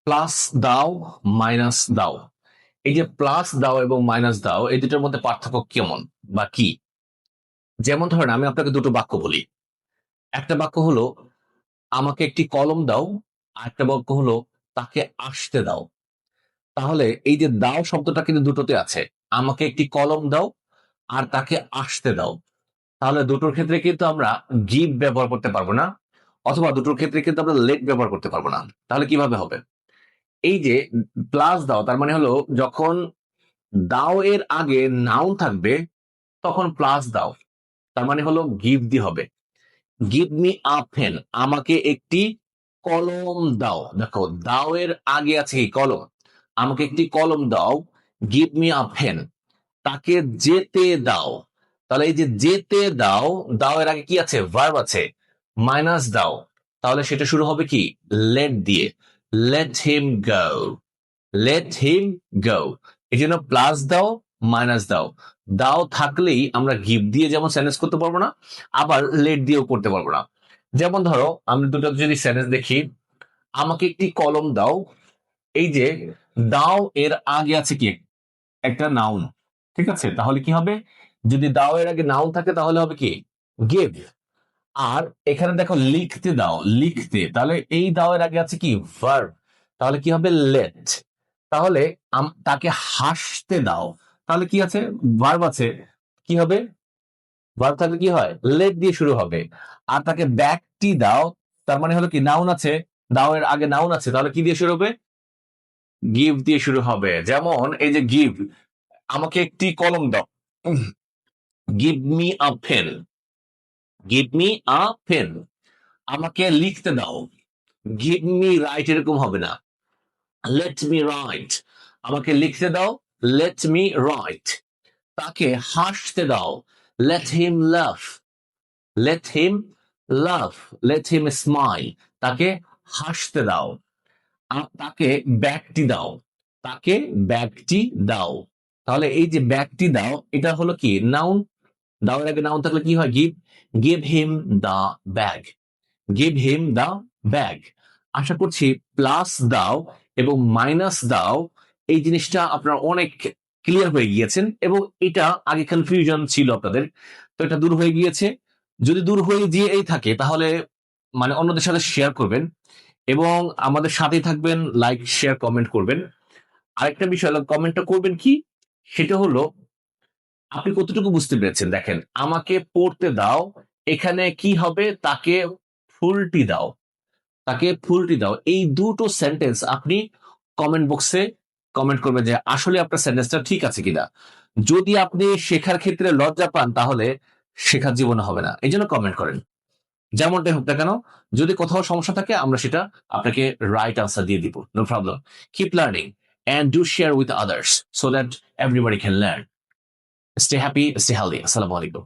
Plus দাও minus দাও, এই যে প্লাস দাও এবং মাইনাস দাও এই দুটোর মধ্যে পার্থক্য কেমন বা কি? যেমন ধরেন আমি আপনাকে দুটো বাক্য বলি। একটা বাক্য হলো আমাকে একটি কলম দাও, আর একটা বাক্য হলো তাকে আসতে দাও। তাহলে এই যে দাও শব্দটা কিন্তু দুটোতে আছে, আমাকে একটি কলম দাও আর তাকে আসতে দাও। তাহলে দুটোর ক্ষেত্রে কিন্তু আমরা গিভ ব্যবহার করতে পারবো না, অথবা দুটোর ক্ষেত্রে কিন্তু আমরা লেট ব্যবহার করতে পারবো না। তাহলে কিভাবে হবে? এই যে প্লাস দাও তার মানে হলো যখন দাও এর আগে নাউন থাকবে তখন প্লাস দাও, তার মানে হলো গিভ দিয়ে হবে। গিভ মি আ পেন, আমাকে একটি কলম দাও। দেখো দাও এর আগে আছে কি কলম, আমাকে একটি কলম দাও। গিভ মি আ পেন, তাকে যেতে দাও। তাহলে এই যে যেতে দাও, দাও এর আগে কি আছে? ভার্ব আছে। মাইনাস দাও, তাহলে সেটা শুরু হবে কি লেট দিয়ে। লেট হিম গো, লেট হিম গো। এই জন্য প্লাস দাও মাইনাস দাও, দাও থাকলেই আমরা গিভ দিয়ে যেমন সেন্টেন্স করতে পারবো না, আবার লেট দিয়েও করতে পারবো না। যেমন ধরো আমি দুটো যদি সেন্টেন্স দেখি, আমাকে একটি কলম দাও, এই যে দাও এর আগে আছে কি একটা নাউন, ঠিক আছে? তাহলে কি হবে? যদি দাও এর আগে নাউন থাকে তাহলে হবে কি গিভ। আর এখানে দেখো লিখতে দাও, লিখতে, তাহলে এই দাও এর আগে আছে কি ভার্ব, তাহলে কি হবে লেট। তাহলে তাকে হাসতে দাও, তাহলে কি আছে? ভার্ব আছে, কি হবে? ভার্ব থাকলে কি হয়? লেট দিয়ে শুরু হবে। আর তাকে ব্যাকটি দাও, তার মানে হলো কি নাউন আছে, দাও এর আগে নাউন আছে, তাহলে কি দিয়ে শুরু হবে? গিভ দিয়ে শুরু হবে। যেমন এই যে গিভ, আমাকে একটি কলম দাও, give me a pen, give me a pen. আমাকে লিখতে দাও, গিভ মি রাইট, এরকম হবে না, লেট মি রাইট। আমাকে লিখতে দাও, লেট মি রাইট। তাকে হাসতে দাও, লেট হিম লাভ, লেট হিম লাভ, লেট হিম স্মাইল। তাকে হাসতে দাও। আর তাকে ব্যাগটি দাও, তাকে ব্যাগটি দাও। তাহলে এই যে ব্যাগটি দাও এটা হলো কি নাউন, দাও এর আগে নাউন থাকলে কি হয়? গিভ। গিভ হিম দা ব্যাগ, গিভ হিম দা ব্যাগ। আশা করছি প্লাস দাও এবং মাইনাস দাও এই জিনিসটা আপনারা অনেক ক্লিয়ার হয়ে গিয়েছেন, এবং এটা আগে কনফিউশন ছিল আপনাদের, তো এটা দূর হয়ে গিয়েছে। যদি দূর হয়ে গিয়েই থাকে তাহলে মানে অন্যদের সাথে শেয়ার করবেন, এবং আমাদের সাথেই থাকবেন, লাইক শেয়ার কমেন্ট করবেন। আরেকটা বিষয় হলো কমেন্টটা করবেন কি, সেটা হলো আপনি কতটুকু বুঝতে পেরেছেন। দেখেন আমাকে পড়তে দাও, এখানে কি হবে? তাকে ফুলটি দাও, তাকে ফুলটি দাও। এই দুটো সেন্টেন্স আপনি কমেন্ট বক্সে কমেন্ট করবেন যে আসলে আপনার সেন্টেন্সটা ঠিক আছে কিনা। যদি আপনি শেখার ক্ষেত্রে লজ্জা পান তাহলে শেখার জীবনে হবে না, এই জন্য কমেন্ট করেন। যেমনটাই হোক না কেন, যদি কোথাও সমস্যা থাকে আমরা সেটা আপনাকে রাইট আনসার দিয়ে দিব, no problem. Keep learning and do share with others so that everybody can learn. Stay happy, stay healthy. Assalamu alaikum.